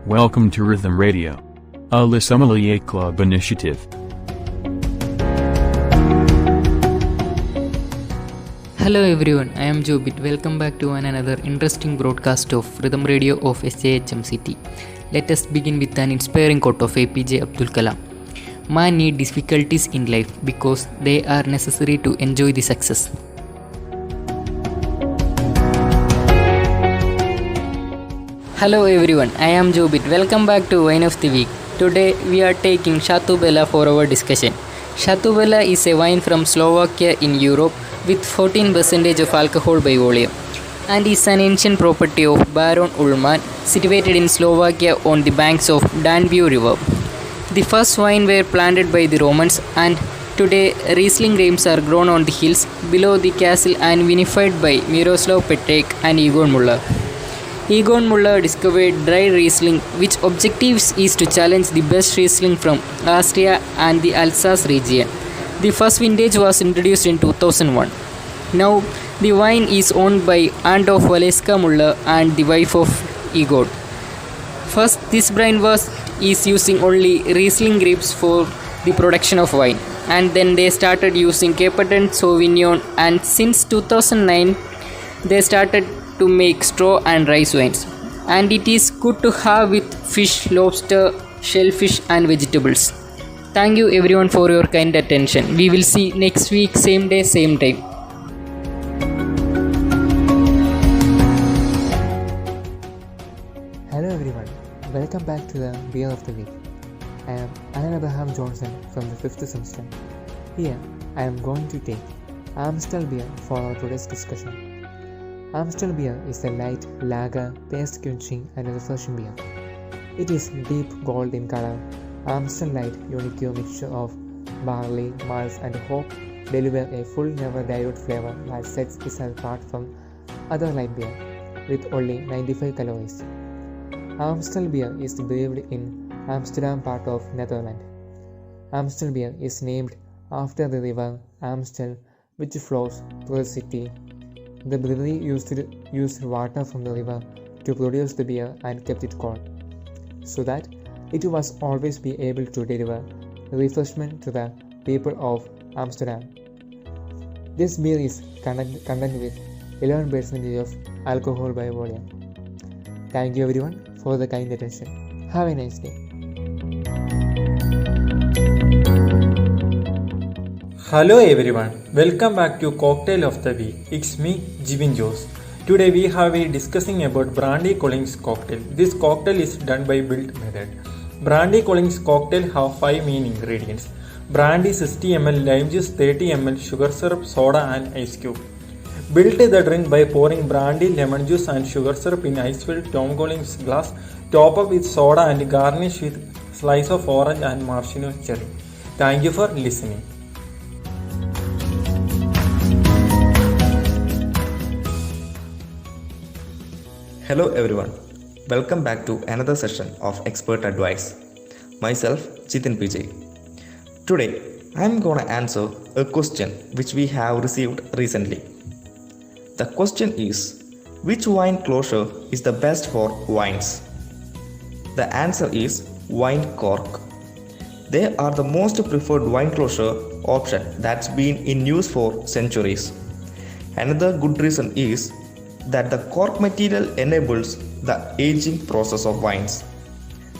Welcome to Rhythm Radio, a Le Sommelier Club initiative. Hello everyone, I am Jobit. Welcome back to another interesting broadcast of Rhythm Radio of SJHMCT. Let us begin with an inspiring quote of APJ Abdul Kalam. Man need difficulties in life because they are necessary to enjoy the success. Hello everyone, I am Jobit. Welcome back to Wine of the Week. Today we are taking Chateau Bella for our discussion. Chateau Bella is a wine from Slovakia in Europe with 14% of alcohol by volume and is an ancient property of Baron Ullmann situated in Slovakia on the banks of Danube River. The first wine were planted by the Romans and today Riesling grapes are grown on the hills below the castle and vinified by Miroslav Petek and Egon Müller. Egon Müller discovered dry Riesling, which objectives is to challenge the best Riesling from Austria and the Alsace region. The first vintage was introduced in 2001. Now, the wine is owned by aunt of Valeska Müller and the wife of Egon. First, this brand is using only Riesling grapes for the production of wine, and then they started using Cabernet Sauvignon, and since 2009, they started to make straw and rice wines, and it is good to have with fish, lobster, shellfish and vegetables. Thank you everyone for your kind attention. We will see next week, same day, same time. Hello everyone, welcome back to the Beer of the Week. I am Alan Abraham Johnson from the 5th semester. Here I am going to take Amstel beer for our today's discussion. Amstel beer is a light lager, taste quenching and refreshing beer. It is deep gold in color. Amstel Light unique mixture of barley, malts and hop deliver a full never dilute flavor that sets itself apart from other light beer with only 95 calories. Amstel beer is brewed in Amsterdam, part of Netherlands. Amstel beer is named after the river Amstel, which flows through the city. The brewery used water from the river to produce the beer and kept it cold, so that it was always be able to deliver refreshment to the people of Amsterdam. This beer is contained with 11% of alcohol by volume. Thank you everyone for the kind attention. Have a nice day. Hello everyone, welcome back to Cocktail of the Week. It's me, Jivin Jose. Today we have been discussing about Brandy Collins cocktail. This cocktail is done by built method. Brandy Collins cocktail have 5 main ingredients: brandy 60 ml, lime juice 30 ml, sugar syrup, soda and ice cube. Build the drink by pouring brandy, lemon juice and sugar syrup in ice-filled Tom Collins glass. Top up with soda and garnish with slice of orange and maraschino cherry. Thank you for listening. Hello everyone, welcome back to another session of Expert Advice. Myself, Chitin PJ. Today, I am going to answer a question which we have received recently. The question is, which wine closure is the best for wines? The answer is wine cork. They are the most preferred wine closure option that's been in use for centuries. Another good reason is that the cork material enables the aging process of wines.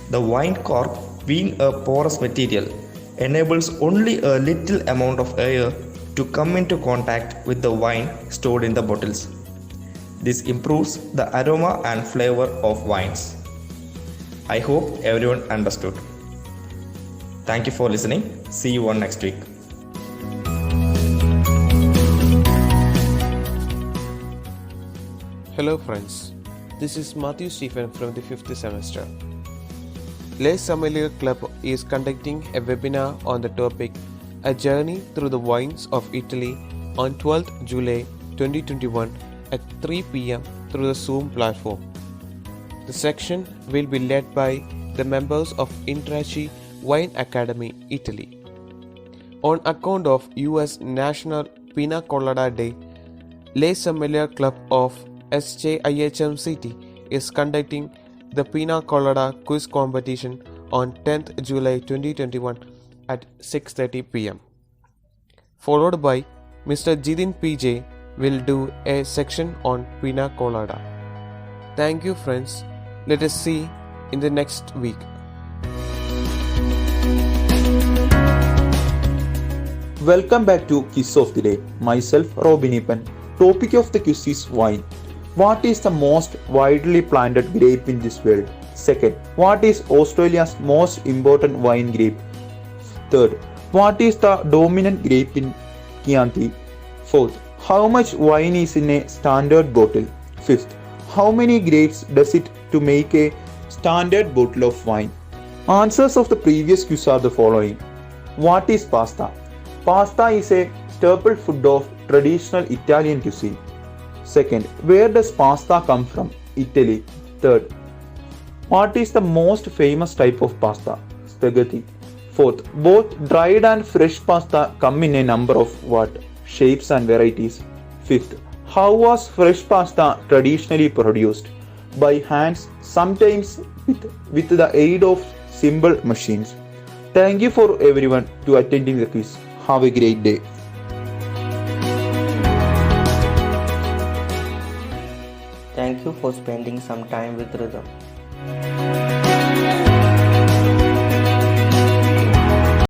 The wine cork, being a porous material, enables only a little amount of air to come into contact with the wine stored in the bottles. This improves the aroma and flavor of wines. I hope everyone understood. Thank you for listening. See you on next week. Hello friends, this is Matthew Stephen from the 5th semester. Les Sommelier Club is conducting a webinar on the topic A Journey Through the Wines of Italy on 12th July 2021 at 3 p.m. through the Zoom platform. The section will be led by the members of Intraci Wine Academy, Italy. On account of US National Pina Colada Day, Les Sommelier Club of SJIHMCT is conducting the Pina Colada quiz competition on 10th July 2021 at 6:30 pm. Followed by Mr. Jidin PJ will do a section on Pina Colada. Thank you, friends. Let us see in the next week. Welcome back to Quiz of the Day. Myself, Robin Ipan. Topic of the quiz is wine. What is the most widely planted grape in this world? Second, what is Australia's most important wine grape? Third, what is the dominant grape in Chianti? Fourth, how much wine is in a standard bottle? Fifth, how many grapes does it to make a standard bottle of wine? Answers of the previous quiz are the following. What is pasta? Pasta is a staple food of traditional Italian cuisine. Second, where does pasta come from? Italy. Third, what is the most famous type of pasta? Spaghetti. Fourth, both dried and fresh pasta come in a number of what? Shapes and varieties. Fifth, how was fresh pasta traditionally produced? By hands, sometimes with the aid of simple machines. Thank you for everyone to attending the quiz. Have a great day. Thank you for spending some time with Rhythm.